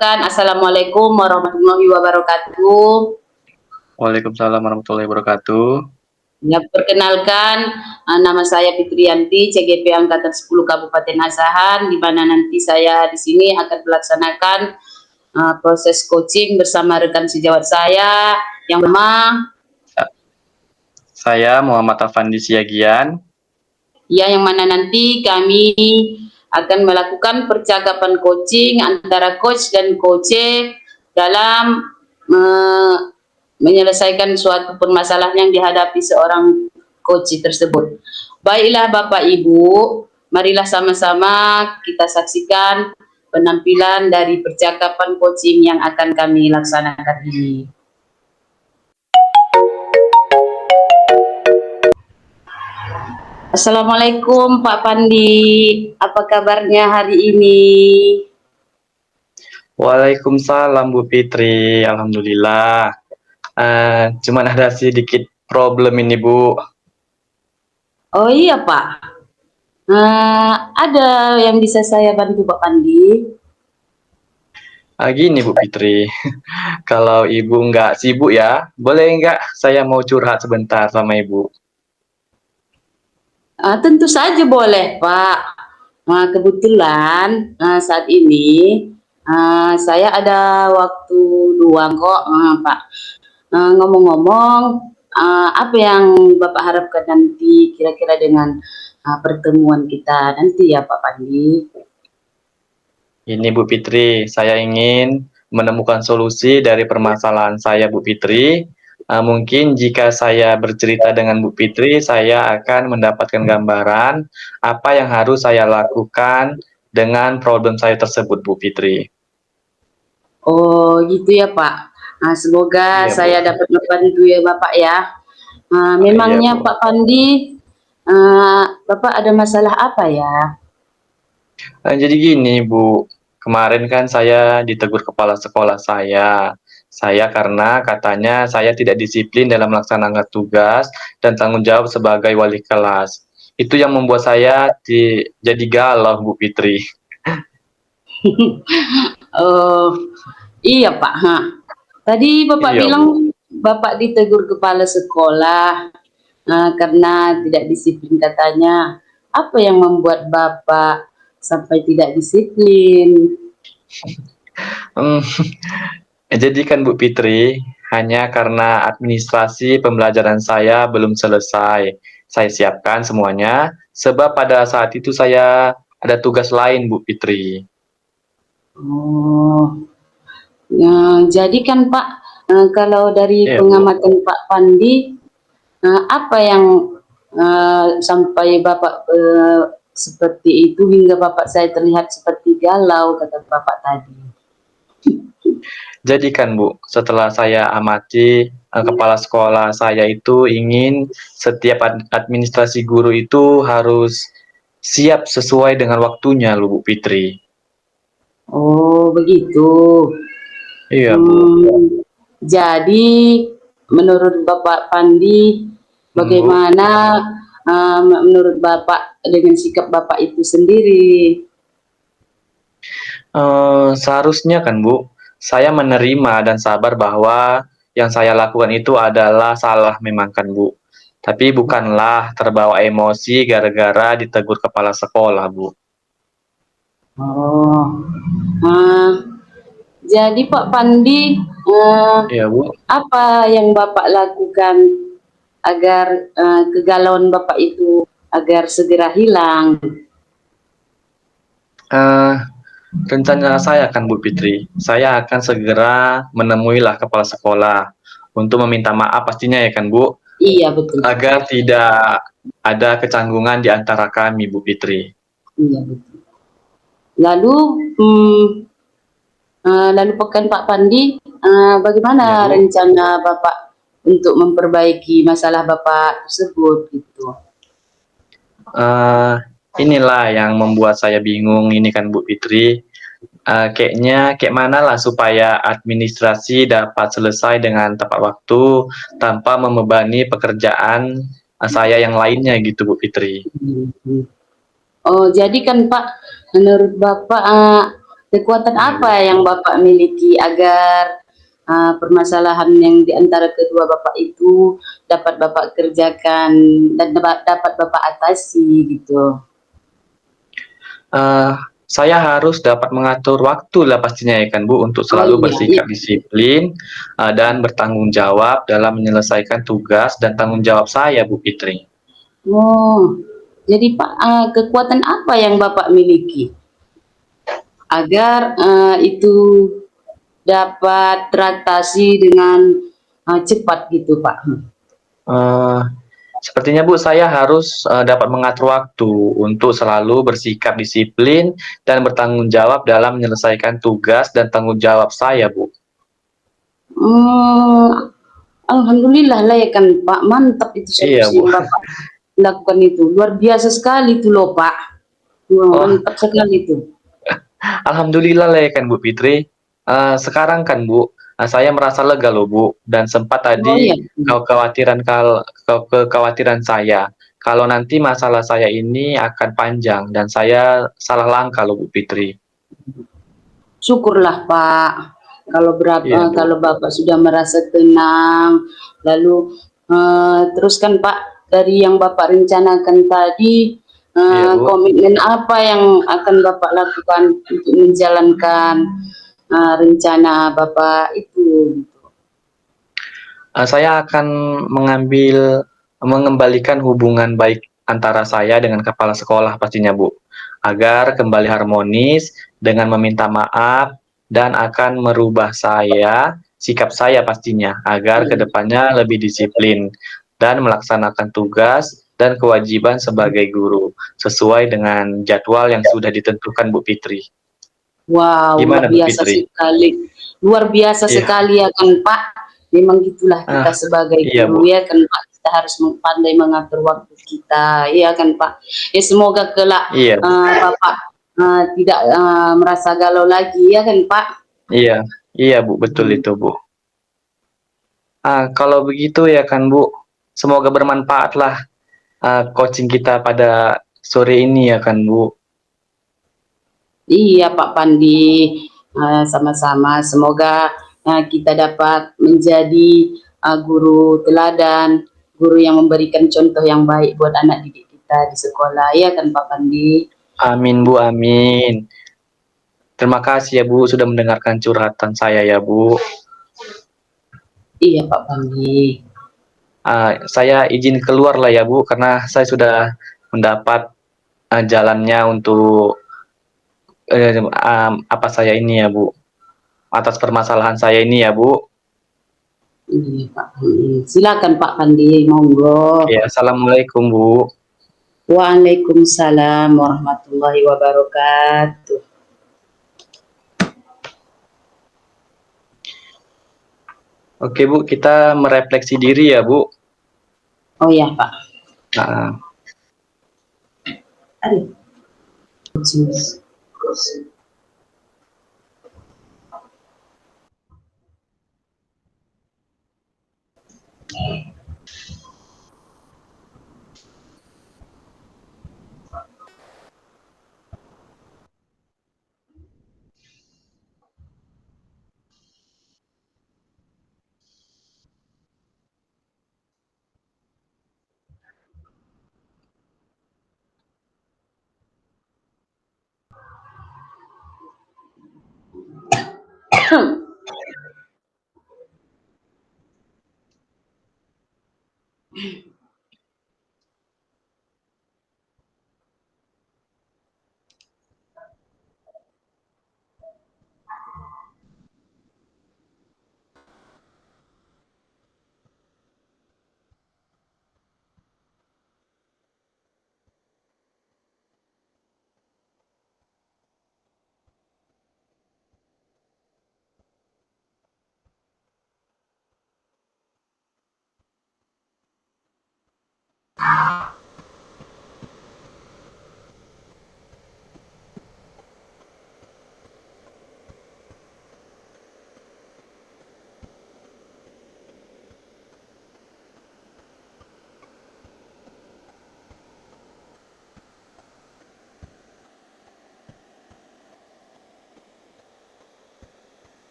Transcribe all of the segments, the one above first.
Kan, Assalamualaikum warahmatullahi wabarakatuh. Waalaikumsalam warahmatullahi wabarakatuh. Ya, perkenalkan, nama saya Fitriyanti, CGP Angkatan 10 Kabupaten Asahan, di mana nanti saya di sini akan melaksanakan proses coaching bersama rekan sejawat saya yang bernama Saya Muhammad Afandi Siagian. yang mana nanti kami akan melakukan percakapan coaching antara coach dan coache dalam menyelesaikan suatu permasalahan yang dihadapi seorang coach tersebut. Baiklah Bapak Ibu, marilah sama-sama kita saksikan penampilan dari percakapan coaching yang akan kami laksanakan ini. Assalamualaikum Pak Pandi, apa kabarnya hari ini? Waalaikumsalam Bu Fitri, alhamdulillah. Cuman ada sedikit problem ini Bu. Oh iya Pak, ada yang bisa saya bantu Pak Pandi? Gini Bu Fitri, kalau Ibu nggak sibuk ya, boleh nggak saya mau curhat sebentar sama Ibu? Tentu saja boleh Pak. Kebetulan saat ini saya ada waktu luang kok Pak. Ngomong-ngomong, apa yang Bapak harapkan nanti kira-kira dengan pertemuan kita nanti ya Pak Pandi? Ini Bu Fitri, saya ingin menemukan solusi dari permasalahan saya Bu Fitri. Mungkin jika saya bercerita dengan Bu Fitri, saya akan mendapatkan gambaran apa yang harus saya lakukan dengan problem saya tersebut Bu Fitri. Oh gitu ya Pak. Semoga Iya Bu. saya dapat membantu ya Bapak ya. Iya Memangnya Bu. Pak Pandi, Bapak ada masalah apa ya? Jadi gini Bu, kemarin kan saya ditegur kepala sekolah saya. Saya karena katanya saya tidak disiplin dalam melaksanakan tugas dan tanggung jawab sebagai wali kelas. Itu yang membuat saya jadi galau Bu Fitri. Oh iya Pak. Tadi Bapak Iya Bu. bilang Bapak ditegur kepala sekolah karena tidak disiplin katanya. Apa yang membuat Bapak sampai tidak disiplin? Jadi kan Bu Fitri, hanya karena administrasi pembelajaran saya belum selesai. Saya siapkan semuanya, sebab pada saat itu saya ada tugas lain Bu Fitri. Oh, jadi kan Pak, kalau dari Iya Bu. pengamatan Pak Pandi, apa yang sampai Bapak seperti itu hingga Bapak saya terlihat seperti galau kata Bapak tadi. Jadi kan Bu, setelah saya amati kepala sekolah saya itu ingin setiap administrasi guru itu harus siap sesuai dengan waktunya loh Bu Fitri. Oh begitu. Iya Bu. Jadi menurut Bapak Pandi, Bu. bagaimana menurut Bapak dengan sikap Bapak itu sendiri? Seharusnya kan Bu, saya menerima dan sabar bahwa yang saya lakukan itu adalah salah memang kan Bu. Tapi bukanlah terbawa emosi gara-gara ditegur kepala sekolah Bu. Oh, jadi Pak Pandi, Iya Bu. apa yang Bapak lakukan agar kegalauan Bapak itu agar segera hilang? Rencana saya kan Bu Fitri, saya akan segera menemuilah kepala sekolah untuk meminta maaf pastinya ya kan Bu, Iya betul. agar tidak ada kecanggungan di antara kami Bu Fitri. Iya betul. Lalu, lalu pekan Pak Pandi, bagaimana Ya Bu. rencana Bapak untuk memperbaiki masalah Bapak tersebut gitu? Inilah yang membuat saya bingung ini kan Bu Fitri. Kayak mana lah supaya administrasi dapat selesai dengan tepat waktu tanpa membebani pekerjaan saya yang lainnya gitu Bu Fitri. Oh jadi kan Pak, menurut Bapak Kekuatan Iya, Bu. apa yang Bapak miliki agar permasalahan yang di antara kedua Bapak itu dapat Bapak kerjakan dan dapat Bapak atasi gitu? Eh, saya harus dapat mengatur waktu lah pastinya ya kan Bu, untuk Oh selalu iya, iya. bersikap disiplin dan bertanggung jawab dalam menyelesaikan tugas dan tanggung jawab saya, Bu Fitri. Oh, jadi Pak, kekuatan apa yang Bapak miliki agar itu dapat teratasi dengan cepat gitu Pak? Eh, Sepertinya Bu, saya harus dapat mengatur waktu untuk selalu bersikap disiplin dan bertanggung jawab dalam menyelesaikan tugas dan tanggung jawab saya, Bu. Hmm, Alhamdulillah lah ya kan Pak, mantap itu Iya, solusi Bu. yang Bapak lakukan itu. Luar biasa sekali itu loh Pak. Wah, Oh, mantap sekali itu. alhamdulillah lah ya kan Bu Fitri. Sekarang kan Bu, saya merasa lega loh Bu, dan sempat Oh tadi iya. kekhawatiran saya kalau nanti masalah saya ini akan panjang dan saya salah langkah loh Bu Fitri. Syukurlah Pak, Iya Bu. kalau Bapak sudah merasa tenang, lalu teruskan Pak dari yang Bapak rencanakan tadi, Iya Bu. komitmen apa yang akan Bapak lakukan untuk menjalankan rencana Bapak itu? Saya akan mengembalikan hubungan baik antara saya dengan kepala sekolah pastinya Bu, agar kembali harmonis dengan meminta maaf dan akan merubah sikap saya pastinya agar Iya. kedepannya lebih disiplin dan melaksanakan tugas dan kewajiban sebagai guru sesuai dengan jadwal yang sudah ditentukan Bu Fitri. Wow, luar Gimana Bu biasa Fitri? sekali. Luar biasa Iya, sekali ya kan Pak. Memang gitulah kita ah, sebagai iya Bu. guru ya kan Pak. Kita harus pandai mengatur waktu kita, ya kan Pak. Ya semoga kelak Iya Bu. Bapak tidak merasa galau lagi ya kan Pak. Iya, iya Bu, betul Hmm. itu Bu. Kalau begitu ya kan Bu, semoga bermanfaatlah coaching kita pada sore ini ya kan Bu. Iya Pak Pandi, sama-sama. Semoga kita dapat menjadi guru teladan, guru yang memberikan contoh yang baik buat anak didik kita di sekolah, ya kan Pak Pandi? Amin Bu, amin. Terima kasih ya Bu sudah mendengarkan curhatan saya ya Bu. Iya Pak Pandi. Saya izin keluar lah ya Bu, karena saya sudah mendapat jalannya untuk apa saya ini ya Bu, atas permasalahan saya ini ya Bu. Iya Pak Pandi. Silakan Pak Pandi, monggo. Ya, assalamualaikum Bu. Waalaikumsalam warahmatullahi wabarakatuh. Oke Bu, kita merefleksi diri ya Bu. Oh ya Pak. Nah, Aduh.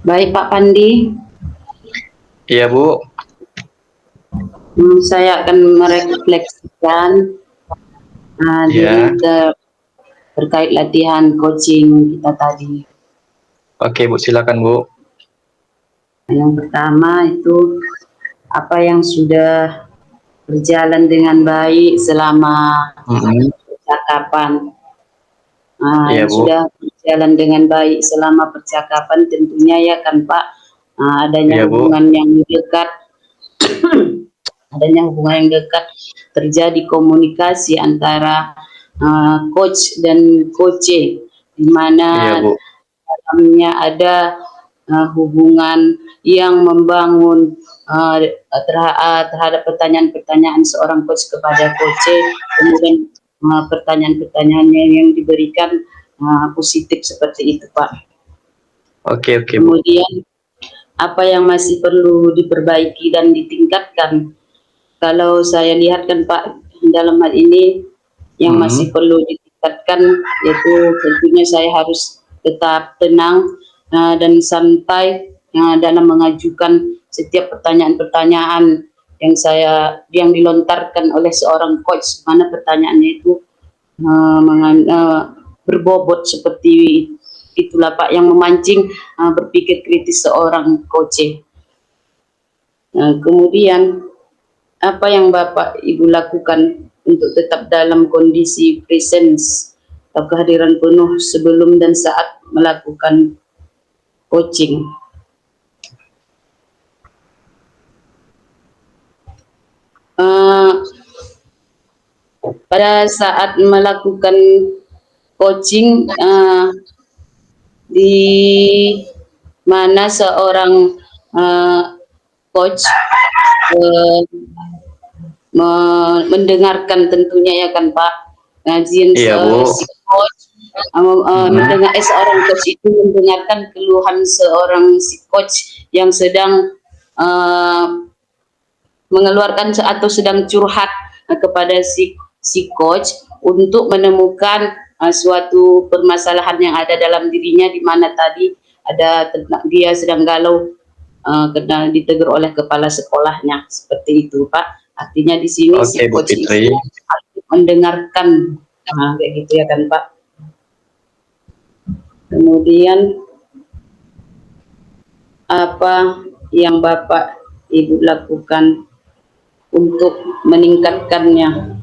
Baik Pak Pandi, Iya Bu. saya akan merefleksikan Iya. terkait latihan coaching kita tadi. Oke Bu, silakan Bu. Yang pertama itu apa yang sudah berjalan dengan baik selama percakapan. Iya Yang Bu. sudah berjalan dengan baik selama percakapan tentunya ya kan Pak, adanya Iya Bu. hubungan yang dekat, terjadi komunikasi antara coach dan coach, di Iya mana Bu. dalamnya ada hubungan yang membangun terhadap pertanyaan-pertanyaan seorang coach kepada coach, kemudian pertanyaan-pertanyaannya yang diberikan positif seperti itu Pak. Oke Bu. Kemudian apa yang masih perlu diperbaiki dan ditingkatkan? Kalau saya lihat kan Pak, dalam hal ini yang masih perlu ditingkatkan yaitu tentunya saya harus tetap tenang dan santai dalam mengajukan setiap pertanyaan-pertanyaan yang dilontarkan oleh seorang coach, mana pertanyaannya itu berbobot seperti itulah Pak, yang memancing berpikir kritis seorang coach. Kemudian apa yang Bapak Ibu lakukan untuk tetap dalam kondisi presence atau kehadiran penuh sebelum dan saat melakukan coaching? Pada saat melakukan coaching, di mana seorang coach mendengarkan tentunya ya kan Pak, ngajian si coach, seorang coach itu mendengarkan keluhan seorang si coach yang sedang mengeluarkan atau sedang curhat kepada si coach untuk menemukan suatu permasalahan yang ada dalam dirinya, di mana tadi dia sedang galau karena ditegur oleh kepala sekolahnya, seperti itu Pak. Artinya di sini si coach itu mendengarkan, kayak gitu ya kan Pak. Kemudian apa yang Bapak Ibu lakukan untuk meningkatkannya?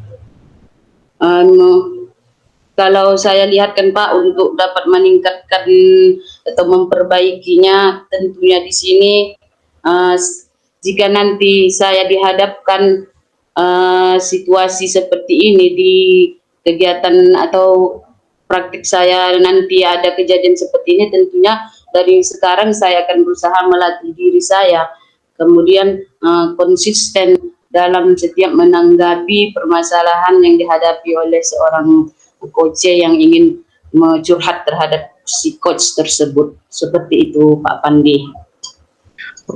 Kalau saya lihat kan Pak, untuk dapat meningkatkan atau memperbaikinya, tentunya di sini jika nanti saya dihadapkan situasi seperti ini di kegiatan atau praktik saya, nanti ada kejadian seperti ini, tentunya dari sekarang saya akan berusaha melatih diri saya, kemudian konsisten dalam setiap menanggapi permasalahan yang dihadapi oleh seorang coach yang ingin curhat terhadap si coach tersebut. Seperti itu Pak Pandi.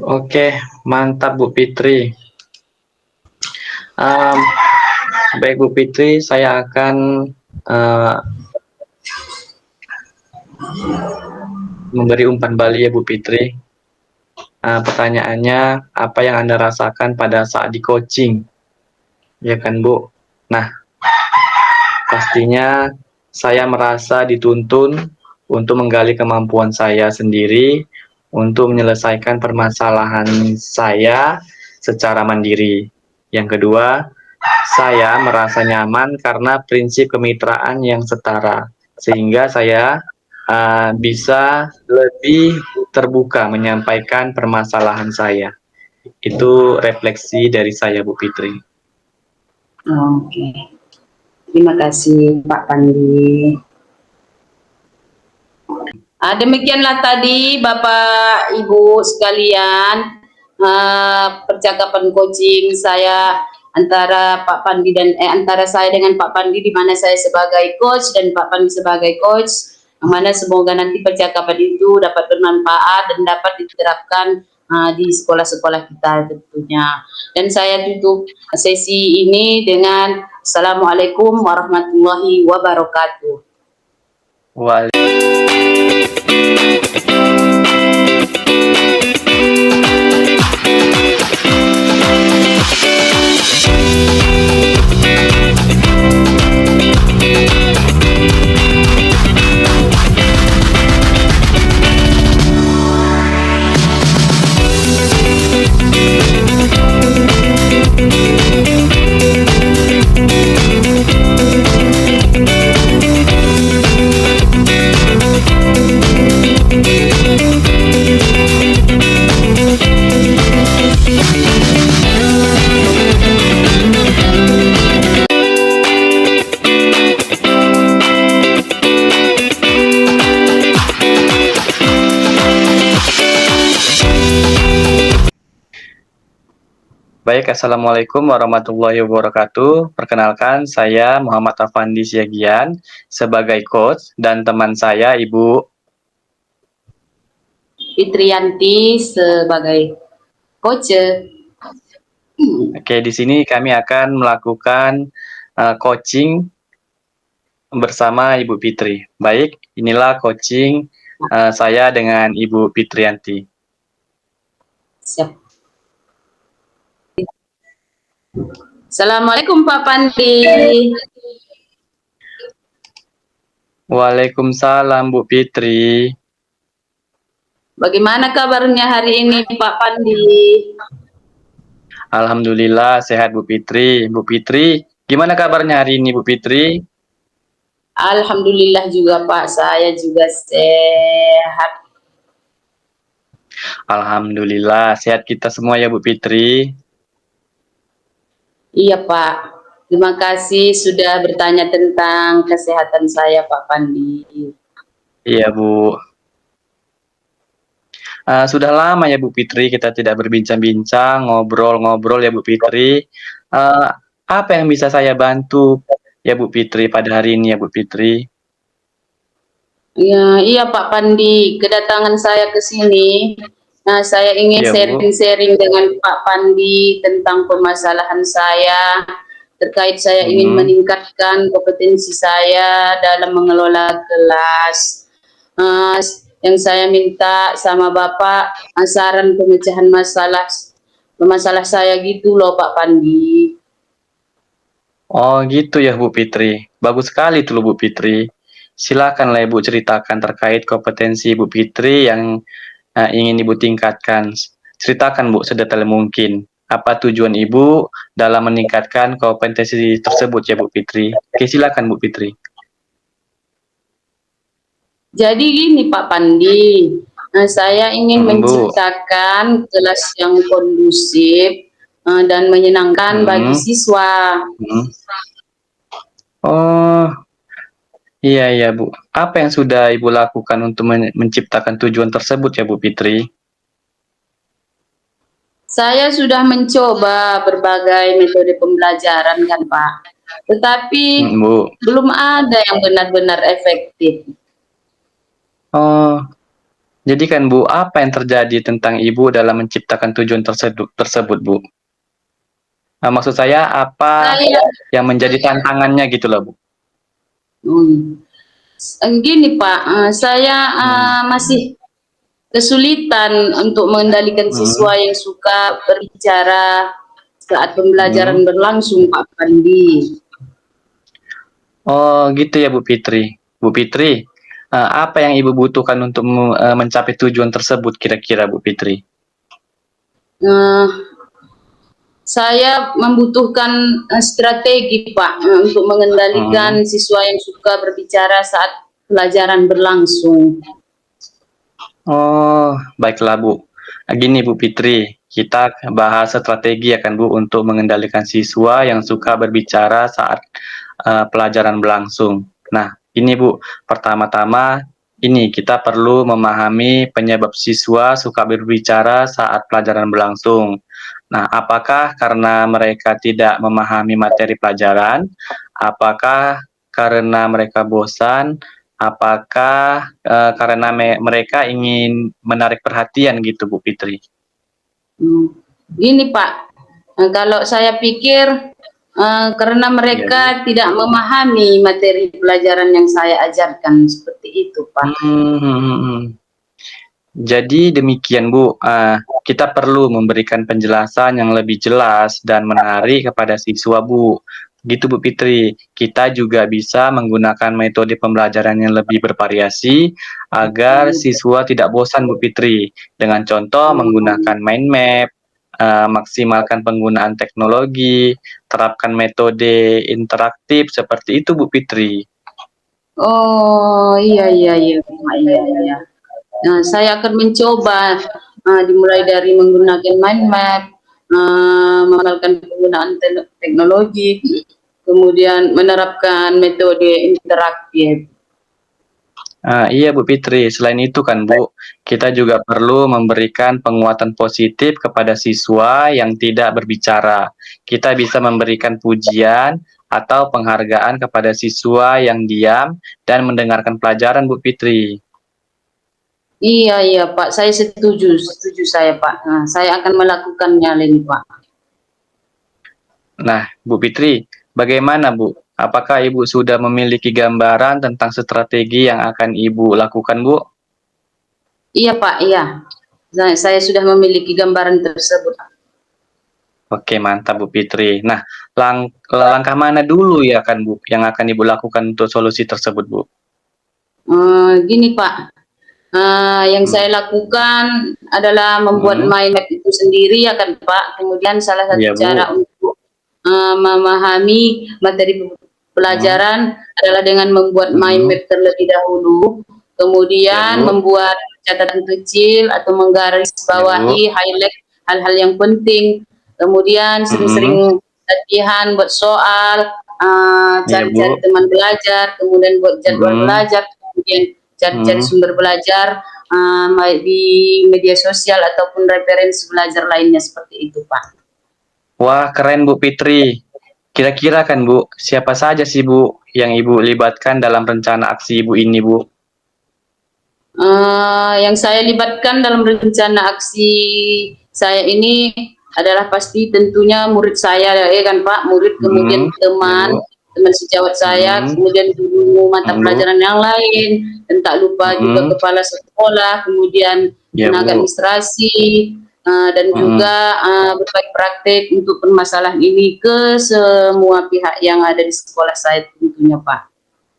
Oke, mantap Bu Fitri. Baik Bu Fitri, saya akan memberi umpan balik ya Bu Fitri. Pertanyaannya, apa yang Anda rasakan pada saat di coaching? Ya kan Bu? Nah, pastinya saya merasa dituntun untuk menggali kemampuan saya sendiri untuk menyelesaikan permasalahan saya secara mandiri. Yang kedua, saya merasa nyaman karena prinsip kemitraan yang setara, sehingga saya bisa lebih terbuka menyampaikan permasalahan saya. Itu refleksi dari saya, Bu Fitri. Oke. Terima kasih Pak Pandi. Demikianlah tadi Bapak Ibu sekalian percakapan coaching saya antara Pak Pandi dan antara saya dengan Pak Pandi, di mana saya sebagai coach dan Pak Pandi sebagai coach, yang mana semoga nanti percakapan itu dapat bermanfaat dan dapat diterapkan di sekolah-sekolah kita tentunya. Dan saya tutup sesi ini dengan Assalamualaikum warahmatullahi wabarakatuh. Baik, Assalamualaikum warahmatullahi wabarakatuh. Perkenalkan, saya Muhammad Afandi Siagian sebagai coach dan teman saya Ibu Fitriyanti sebagai coach. Oke, di sini kami akan melakukan coaching bersama Ibu Fitri. Baik, inilah coaching saya dengan Ibu Fitriyanti. Siap. Assalamualaikum Pak Pandi. Waalaikumsalam Bu Fitri. Bagaimana kabarnya hari ini Pak Pandi? Alhamdulillah sehat Bu Fitri. Bu Fitri, gimana kabarnya hari ini Bu Fitri? Alhamdulillah juga Pak, saya juga sehat. Alhamdulillah sehat kita semua ya Bu Fitri. Iya Pak, terima kasih sudah bertanya tentang kesehatan saya Pak Pandi. Iya Bu. Sudah lama ya Bu Fitri kita tidak berbincang-bincang, ngobrol-ngobrol ya Bu Fitri. Apa yang bisa saya bantu ya Bu Fitri pada hari ini ya Bu Fitri? Ya, iya Pak Pandi, kedatangan saya ke sini. Nah, saya ingin sharing-sharing dengan Pak Pandi tentang permasalahan saya. Terkait saya ingin meningkatkan kompetensi saya dalam mengelola kelas. Yang saya minta sama Bapak, saran pemecahan masalah saya gitu loh Pak Pandi. Oh gitu ya Bu Fitri, bagus sekali tuh Bu Fitri. Silakanlah Ibu ceritakan terkait kompetensi Bu Fitri yang ingin Ibu tingkatkan. Ceritakan Bu sedetail mungkin. Apa tujuan Ibu dalam meningkatkan kompetensi tersebut ya Bu Fitri? Oke, silakan Bu Fitri. Jadi gini Pak Pandi, saya ingin menciptakan kelas yang kondusif dan menyenangkan bagi siswa. Oh, iya Bu. Apa yang sudah Ibu lakukan untuk menciptakan tujuan tersebut ya Bu Fitri? Saya sudah mencoba berbagai metode pembelajaran kan Pak, tetapi belum ada yang benar-benar efektif. Oh, jadi kan Bu, apa yang terjadi tentang Ibu dalam menciptakan tujuan tersebut Bu? Maksud saya apa yang menjadi tantangannya gitu loh Bu? Gini Pak, saya masih kesulitan untuk mengendalikan siswa yang suka berbicara saat pembelajaran berlangsung Pak Pandi. Oh gitu ya Bu Fitri. Bu Fitri, Apa yang Ibu butuhkan untuk mencapai tujuan tersebut kira-kira Bu Fitri? Eh, saya membutuhkan strategi Pak untuk mengendalikan siswa yang suka berbicara saat pelajaran berlangsung. Oh, baiklah Bu. Gini Bu Fitri, kita bahas strategi ya kan Bu untuk mengendalikan siswa yang suka berbicara saat pelajaran berlangsung. Nah, ini Bu, pertama-tama ini kita perlu memahami penyebab siswa suka berbicara saat pelajaran berlangsung. Nah, apakah karena mereka tidak memahami materi pelajaran? Apakah karena mereka bosan? Apakah karena mereka ingin menarik perhatian gitu Bu Fitri? Gini Pak, kalau saya pikir karena Ya, mereka tidak memahami materi pelajaran yang saya ajarkan, seperti itu Pak. Jadi demikian Bu, kita perlu memberikan penjelasan yang lebih jelas dan menarik kepada siswa Bu. Gitu Bu Fitri, kita juga bisa menggunakan metode pembelajaran yang lebih bervariasi agar siswa tidak bosan Bu Fitri. Dengan contoh menggunakan mind map, maksimalkan penggunaan teknologi, terapkan metode interaktif seperti itu Bu Fitri. Oh iya iya iya iya iya. Nah, saya akan mencoba dimulai dari menggunakan mind map, mengenalkan penggunaan teknologi, kemudian menerapkan metode interaktif. Iya Bu Fitri, selain itu kan Bu, kita juga perlu memberikan penguatan positif kepada siswa yang tidak berbicara. Kita bisa memberikan pujian atau penghargaan kepada siswa yang diam dan mendengarkan pelajaran Bu Fitri. Iya iya Pak, saya setuju saya Pak. Nah, saya akan melakukannya ini Pak. Nah, Bu Fitri, bagaimana Bu? Apakah Ibu sudah memiliki gambaran tentang strategi yang akan Ibu lakukan Bu? Iya Pak, iya. Saya sudah memiliki gambaran tersebut. Oke, mantap Bu Fitri. Nah, langkah mana dulu ya kan Bu yang akan Ibu lakukan untuk solusi tersebut Bu? Gini Pak, yang saya lakukan adalah membuat mind map itu sendiri ya kan Pak. Kemudian salah satu Iya cara Bu. untuk memahami materi pelajaran adalah dengan membuat mind map terlebih dahulu. Kemudian Iya Bu. membuat catatan kecil atau menggaris bawahi highlight hal-hal yang penting. Kemudian sering-sering latihan buat soal, Iya cari-cari Bu. teman belajar, kemudian buat jadwal belajar, kemudian cari-cari sumber belajar baik di media sosial ataupun referensi belajar lainnya seperti itu Pak. Wah, keren Bu Fitri. Kira-kira kan Bu, siapa saja sih Bu yang Ibu libatkan dalam rencana aksi Ibu ini Bu? Yang saya libatkan dalam rencana aksi saya ini adalah pasti tentunya murid saya ya kan Pak, murid kemudian teman sejawat saya, kemudian guru mata pelajaran yang lain, dan tak lupa juga kepala sekolah, kemudian tenaga administrasi, dan juga berbagai praktek untuk permasalahan ini ke semua pihak yang ada di sekolah saya tentunya Pak.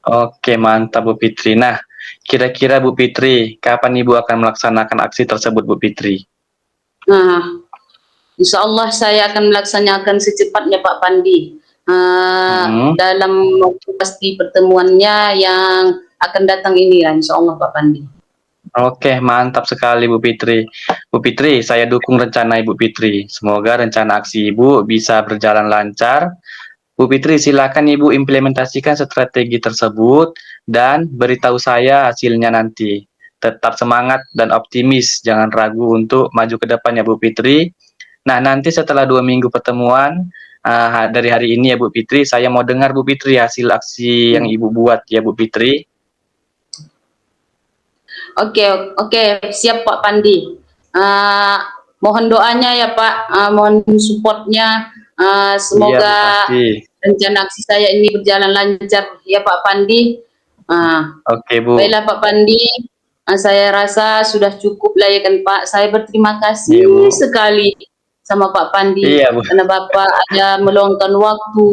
Oke, mantap Bu Fitri. Nah, kira-kira Bu Fitri, kapan Ibu akan melaksanakan aksi tersebut Bu Fitri? Nah, insya Allah saya akan melaksanakan secepatnya Pak Pandi. Dalam waktu pasti pertemuannya yang akan datang ini ya, insya Allah Pak Pandi. Oke, mantap sekali Bu Fitri. Bu Fitri, saya dukung rencana Ibu Fitri. Semoga rencana aksi Ibu bisa berjalan lancar. Bu Fitri, silakan Ibu implementasikan strategi tersebut dan beritahu saya hasilnya nanti. Tetap semangat dan optimis, jangan ragu untuk maju ke depannya Bu Fitri. Nah, nanti setelah 2 minggu pertemuan, dari hari ini ya Bu Fitri, saya mau dengar Bu Fitri hasil aksi yang Ibu buat ya Bu Fitri. Oke, siap Pak Pandi. Mohon doanya ya Pak, mohon supportnya. Semoga rencana aksi saya ini berjalan lancar ya Pak Pandi. Oke Bu. Baiklah Pak Pandi, saya rasa sudah cukup lah ya kan Pak. Saya berterima kasih sekali sama Pak Pandi karena Bapak ada meluangkan waktu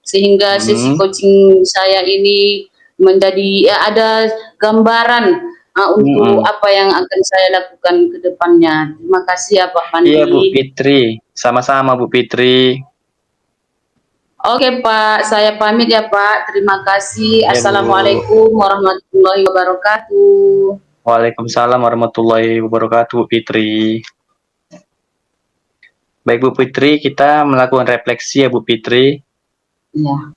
sehingga sesi coaching saya ini menjadi ya ada gambaran untuk Mm-mm. apa yang akan saya lakukan ke depannya. Terima kasih ya Pak Iya Bu Pandi. Fitri, sama-sama Bu Fitri. Oke Pak, saya pamit ya Pak. Terima kasih. Iya Bu. Assalamualaikum warahmatullahi wabarakatuh. Waalaikumsalam warahmatullahi wabarakatuh Bu Fitri. Baik Bu Fitri, kita melakukan refleksi ya Bu Fitri. Ya.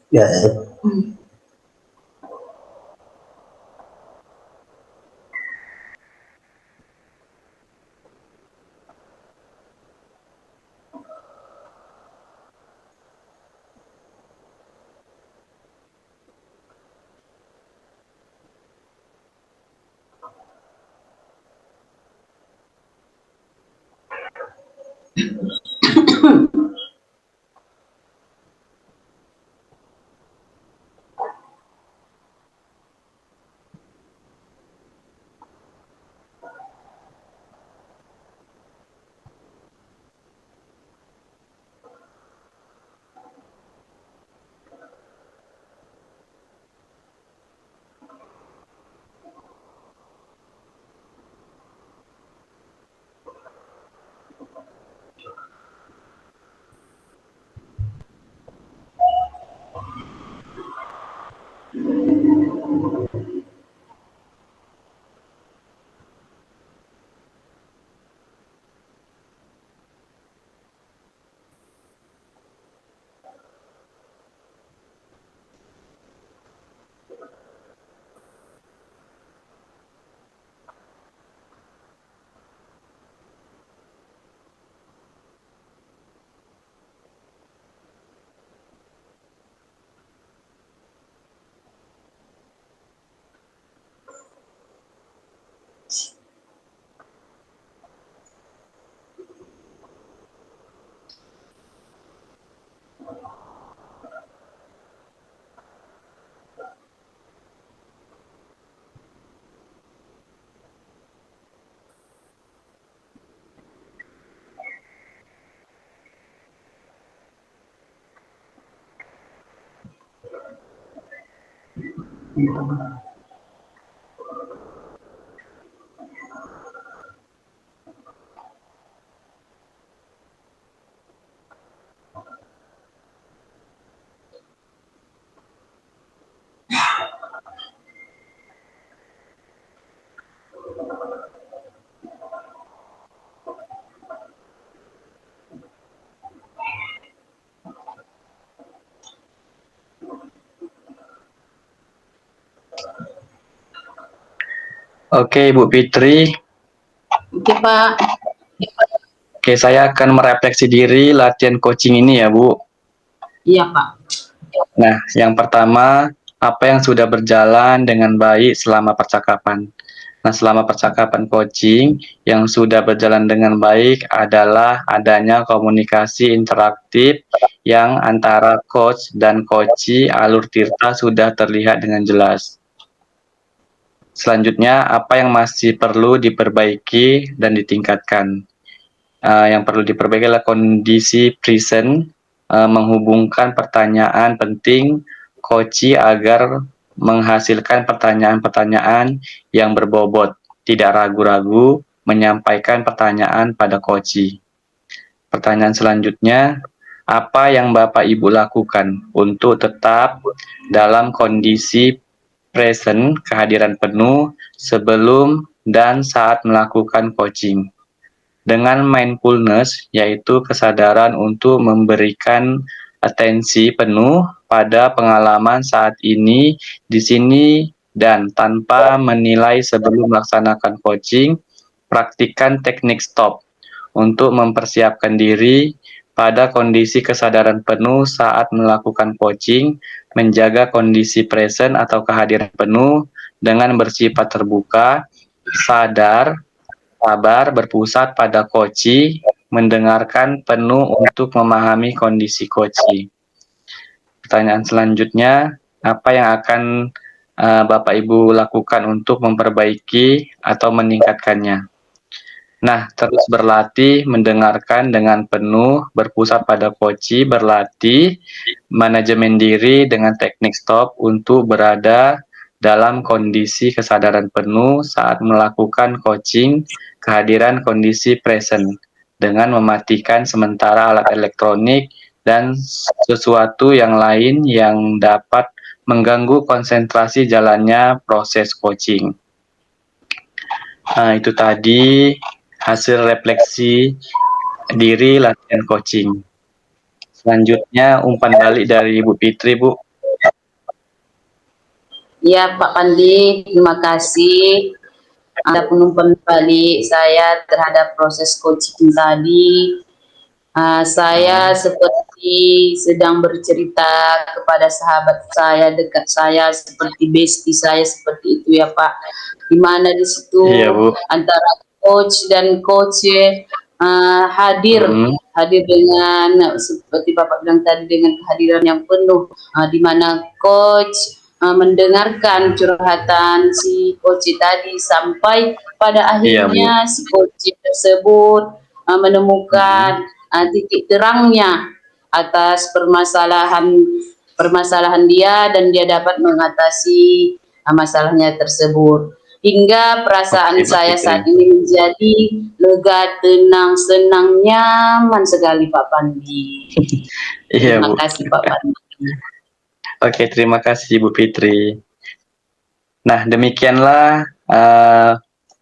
Yes. Oke, Ibu Fitri. Oke, Pak. Oke, saya akan merefleksi diri latihan coaching ini ya, Bu. Iya, Pak. Nah, yang pertama, apa yang sudah berjalan dengan baik selama percakapan? Nah, selama percakapan coaching, yang sudah berjalan dengan baik adalah adanya komunikasi interaktif yang antara coach dan coachee alur tirta sudah terlihat dengan jelas. Selanjutnya, apa yang masih perlu diperbaiki dan ditingkatkan? Yang perlu diperbaiki adalah kondisi present, menghubungkan pertanyaan penting coachee agar menghasilkan pertanyaan-pertanyaan yang berbobot, tidak ragu-ragu menyampaikan pertanyaan pada coachee. Pertanyaan selanjutnya, apa yang Bapak Ibu lakukan untuk tetap dalam kondisi present, kehadiran penuh sebelum dan saat melakukan coaching? Dengan mindfulness, yaitu kesadaran untuk memberikan atensi penuh pada pengalaman saat ini, di sini, dan tanpa menilai sebelum melaksanakan coaching, praktikkan teknik stop untuk mempersiapkan diri pada kondisi kesadaran penuh saat melakukan coaching, menjaga kondisi present atau kehadiran penuh dengan bersifat terbuka, sadar, sabar, berpusat pada coachee, mendengarkan penuh untuk memahami kondisi coachee. Pertanyaan selanjutnya, apa yang akan Bapak Ibu lakukan untuk memperbaiki atau meningkatkannya? Nah, terus berlatih mendengarkan dengan penuh, berpusat pada coachee, berlatih manajemen diri dengan teknik stop untuk berada dalam kondisi kesadaran penuh saat melakukan coaching, kehadiran kondisi present dengan mematikan sementara alat elektronik dan sesuatu yang lain yang dapat mengganggu konsentrasi jalannya proses coaching. Nah, itu tadi hasil refleksi diri latihan coaching. Selanjutnya umpan balik dari Ibu Fitri, Bu. Ya, Pak Pandi, terima kasih. Ada umpan balik saya terhadap proses coaching tadi. Saya seperti sedang bercerita kepada sahabat saya, dekat saya, seperti bestie saya, seperti itu ya Pak. Dimana di situ Iya, Bu. antara coach dan coach hadir dengan seperti Bapak bilang tadi, dengan kehadiran yang penuh, di mana coach mendengarkan curhatan si coach tadi sampai pada akhirnya si coach tersebut menemukan titik terangnya atas permasalahan dia, dan dia dapat mengatasi masalahnya tersebut. Hingga perasaan saya saat ini menjadi lega, tenang, senang, nyaman sekali Pak Pandi. Iya, Terima Bu. kasih Pak Pandi. Oke, terima kasih Ibu Fitri. Nah, demikianlah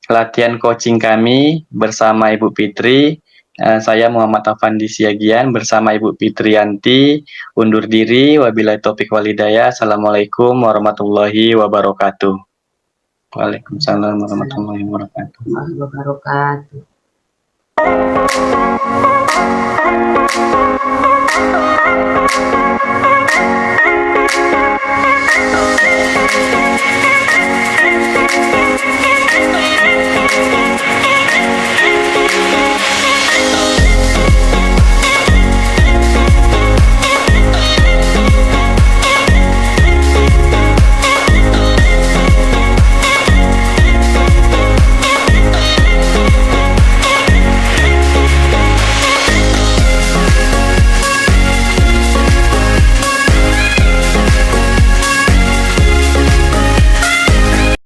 latihan coaching kami bersama Ibu Fitri. Saya Muhammad Afandi Siagian bersama Ibu Fitriyanti undur diri. Wabillahi taufik walhidayah. Assalamualaikum warahmatullahi wabarakatuh. Waalaikumsalam warahmatullahi wabarakatuh. Wabarakatuh.